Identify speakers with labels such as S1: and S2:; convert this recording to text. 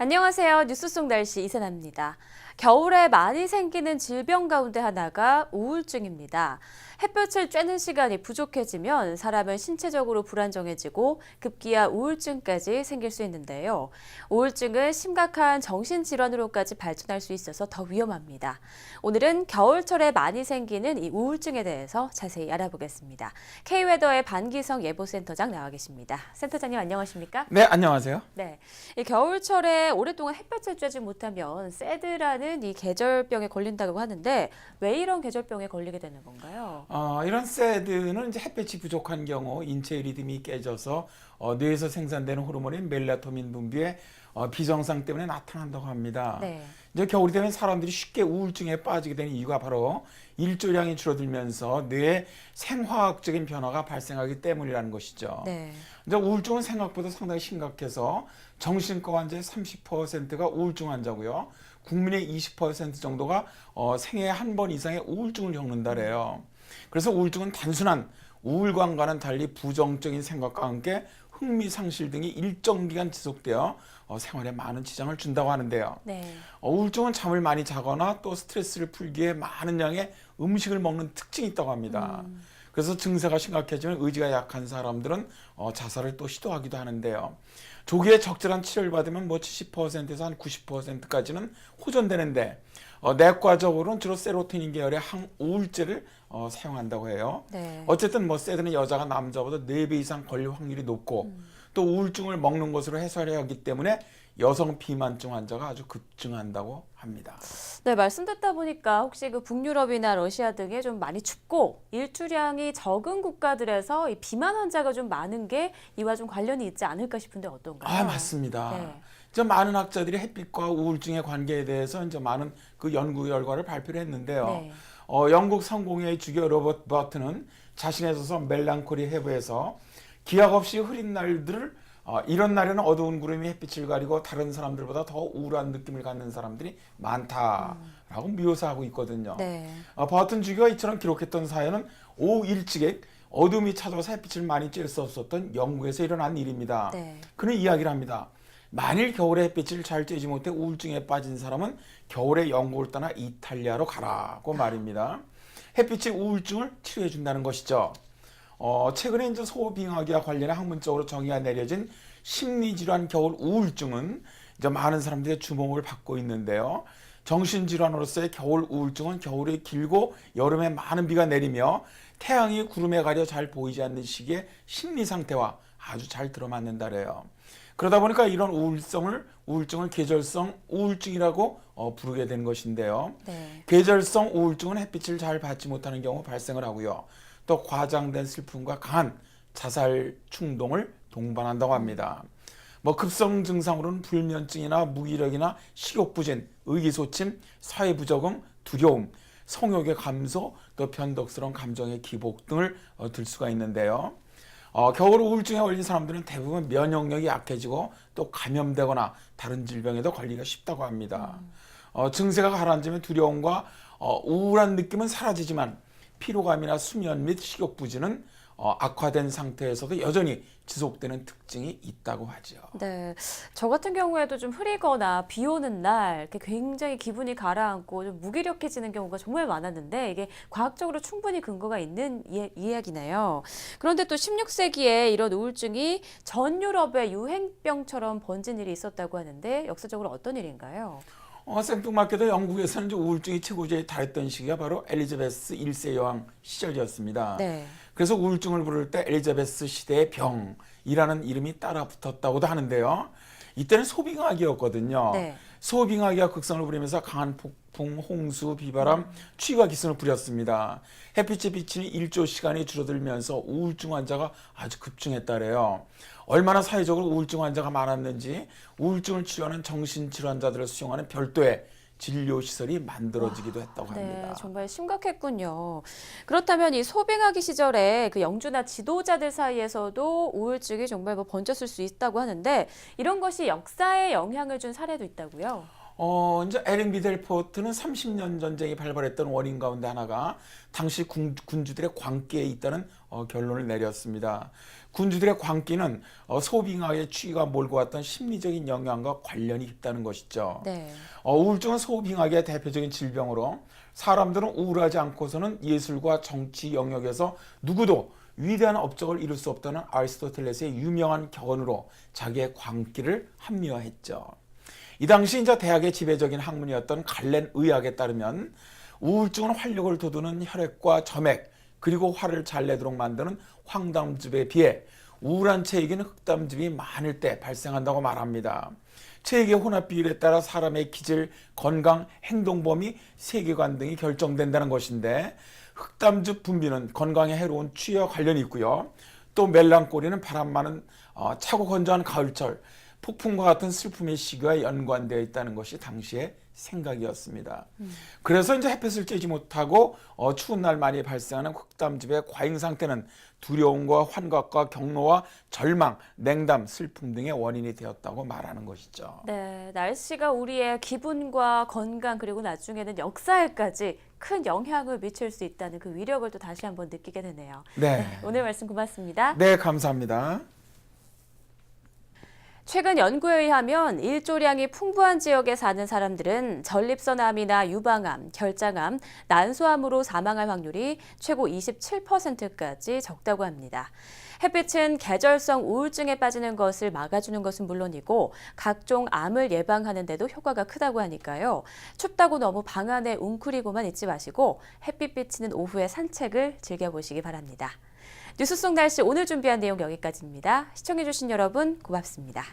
S1: 안녕하세요. 뉴스 속 날씨 이세나입니다. 겨울에 많이 생기는 질병 가운데 하나가 우울증입니다. 햇볕을 쬐는 시간이 부족해지면 사람은 신체적으로 불안정해지고 급기야 우울증까지 생길 수 있는데요. 우울증은 심각한 정신질환으로까지 발전할 수 있어서 더 위험합니다. 오늘은 겨울철에 많이 생기는 이 우울증에 대해서 자세히 알아보겠습니다. K웨더의 반기성 예보센터장 나와 계십니다. 센터장님 안녕하십니까?
S2: 네, 안녕하세요.
S1: 네, 이 겨울철에 오랫동안 햇볕을 쬐지 못하면 새드라는 이 계절병에 걸린다고 하는데 왜 이런 계절병에 걸리게 되는 건가요?
S2: 이런 새드는 이제 햇볕이 부족한 경우 인체의 리듬이 깨져서 뇌에서 생산되는 호르몬인 멜라토닌 분비에 비정상 때문에 나타난다고 합니다.
S1: 네.
S2: 이제 겨울이 되면 사람들이 쉽게 우울증에 빠지게 되는 이유가 바로 일조량이 줄어들면서 뇌에 생화학적인 변화가 발생하기 때문이라는 것이죠.
S1: 네.
S2: 이제 우울증은 생각보다 상당히 심각해서 정신과 환자의 30%가 우울증 환자고요. 국민의 20% 정도가 생애에 한 번 이상의 우울증을 겪는다래요. 그래서 우울증은 단순한 우울감과는 달리 부정적인 생각과 함께 흥미 상실 등이 일정 기간 지속되어 생활에 많은 지장을 준다고 하는데요.
S1: 네.
S2: 우울증은 잠을 많이 자거나 또 스트레스를 풀기 위해 많은 양의 음식을 먹는 특징이 있다고 합니다. 그래서 증세가 심각해지면 의지가 약한 사람들은 자살을 또 시도하기도 하는데요. 조기에 적절한 치료를 받으면 70%에서 한 90%까지는 호전되는데 내과적으로는 주로 세로토닌 계열의 항우울제를 사용한다고 해요.
S1: 네.
S2: 어쨌든 새드는 여자가 남자보다 4배 이상 걸릴 확률이 높고 또 우울증을 먹는 것으로 해소하려 하기 때문에 여성 비만증 환자가 아주 급증한다고 합니다.
S1: 네, 말씀 듣다 보니까 혹시 그 북유럽이나 러시아 등에 좀 많이 춥고 일주량이 적은 국가들에서 이 비만 환자가 좀 많은 게 이와 좀 관련이 있지 않을까 싶은데 어떤가요?
S2: 맞습니다.
S1: 네.
S2: 이제 많은 학자들이 햇빛과 우울증의 관계에 대해서 이제 많은 그 연구 결과를 발표를 했는데요.
S1: 네.
S2: 영국 성공회의 주교 로버트 버튼은 자신의 저서 멜랑콜리 해부에서 기약 없이 흐린 날들을 이런 날에는 어두운 구름이 햇빛을 가리고 다른 사람들보다 더 우울한 느낌을 갖는 사람들이 많다라고 묘사하고 있거든요.
S1: 네.
S2: 버튼 주교가 이처럼 기록했던 사연은 오후 일찍에 어둠이 찾아와서 햇빛을 많이 쬐을 수 없었던 영국에서 일어난 일입니다.
S1: 네.
S2: 그는 이야기를 합니다. 만일 겨울에 햇빛을 잘 쬐지 못해 우울증에 빠진 사람은 겨울에 영국을 떠나 이탈리아로 가라고 말입니다. 햇빛이 우울증을 치료해 준다는 것이죠. 최근에 이제 소빙학과 관련해 학문적으로 정의가 내려진 심리질환 겨울 우울증은 이제 많은 사람들의 주목을 받고 있는데요. 정신질환으로서의 겨울 우울증은 겨울이 길고 여름에 많은 비가 내리며 태양이 구름에 가려 잘 보이지 않는 시기의 심리 상태와 아주 잘 들어맞는다래요. 그러다 보니까 이런 우울증을 계절성 우울증이라고 부르게 된 것인데요.
S1: 네.
S2: 계절성 우울증은 햇빛을 잘 받지 못하는 경우 발생을 하고요. 또 과장된 슬픔과 강한 자살 충동을 동반한다고 합니다. 급성 증상으로는 불면증이나 무기력이나 식욕부진, 의기소침, 사회부적응, 두려움, 성욕의 감소, 또 변덕스러운 감정의 기복 등을 들 수가 있는데요. 겨울 우울증에 걸린 사람들은 대부분 면역력이 약해지고 또 감염되거나 다른 질병에도 걸리기가 쉽다고 합니다. 증세가 가라앉으면 두려움과 우울한 느낌은 사라지지만 피로감이나 수면 및 식욕부진은 악화된 상태에서도 여전히 지속되는 특징이 있다고 하죠.
S1: 네, 저 같은 경우에도 좀 흐리거나 비 오는 날 이렇게 굉장히 기분이 가라앉고 좀 무기력해지는 경우가 정말 많았는데 이게 과학적으로 충분히 근거가 있는 이야기네요. 그런데 또 16세기에 이런 우울증이 전 유럽의 유행병처럼 번진 일이 있었다고 하는데 역사적으로 어떤 일인가요?
S2: 생뚱맞게도 영국에서는 이제 우울증이 최고조에 달했던 시기가 바로 엘리자베스 1세 여왕 시절이었습니다.
S1: 네.
S2: 그래서 우울증을 부를 때 엘리자베스 시대의 병이라는 이름이 따라 붙었다고도 하는데요. 이때는 소빙학이었거든요.
S1: 네.
S2: 소빙학이가 극성을 부리면서 강한 폭풍, 홍수, 비바람, 취가 기승을 부렸습니다. 햇빛에 비치는 일조 시간이 줄어들면서 우울증 환자가 아주 급증했다래요. 얼마나 사회적으로 우울증 환자가 많았는지 우울증을 치료하는 정신질환자들을 수용하는 별도의 진료시설이 만들어지기도 했다고 합니다.
S1: 네, 정말 심각했군요. 그렇다면 이 소빙하기 시절에 그 영주나 지도자들 사이에서도 우울증이 정말 번졌을 수 있다고 하는데 이런 것이 역사에 영향을 준 사례도 있다고요?
S2: 이제 에릭 미델포트는 30년 전쟁이 발발했던 원인 가운데 하나가 당시 군주들의 광기에 있다는 결론을 내렸습니다. 군주들의 광기는 소빙하에 취가 몰고 왔던 심리적인 영향과 관련이 있다는 것이죠.
S1: 네.
S2: 우울증은 소빙하기의 대표적인 질병으로 사람들은 우울하지 않고서는 예술과 정치 영역에서 누구도 위대한 업적을 이룰 수 없다는 아리스토텔레스의 유명한 격언으로 자기의 광기를 합리화했죠. 이 당시 이제 대학의 지배적인 학문이었던 갈렌 의학에 따르면 우울증은 활력을 돋우는 혈액과 점액 그리고 화를 잘 내도록 만드는 황담즙에 비해 우울한 체액에는 흑담즙이 많을 때 발생한다고 말합니다. 체액의 혼합 비율에 따라 사람의 기질, 건강, 행동 범위, 세계관 등이 결정된다는 것인데 흑담즙 분비는 건강에 해로운 취와 관련이 있고요. 또 멜랑콜리는 바람 많은 차고 건조한 가을철, 폭풍과 같은 슬픔의 시기와 연관되어 있다는 것이 당시의 생각이었습니다. 그래서 이제 햇볕을 쬐지 못하고 추운 날 많이 발생하는 흑담즙의 과잉 상태는 두려움과 환각과 경로와 절망, 냉담, 슬픔 등의 원인이 되었다고 말하는 것이죠.
S1: 네, 날씨가 우리의 기분과 건강 그리고 나중에는 역사에까지 큰 영향을 미칠 수 있다는 그 위력을 또 다시 한번 느끼게 되네요.
S2: 네.
S1: 오늘 말씀 고맙습니다.
S2: 네, 감사합니다.
S1: 최근 연구에 의하면 일조량이 풍부한 지역에 사는 사람들은 전립선암이나 유방암, 결장암, 난소암으로 사망할 확률이 최고 27%까지 적다고 합니다. 햇빛은 계절성 우울증에 빠지는 것을 막아주는 것은 물론이고 각종 암을 예방하는 데도 효과가 크다고 하니까요. 춥다고 너무 방 안에 웅크리고만 있지 마시고 햇빛 비치는 오후에 산책을 즐겨보시기 바랍니다. 뉴스 속 날씨 오늘 준비한 내용 여기까지입니다. 시청해주신 여러분 고맙습니다.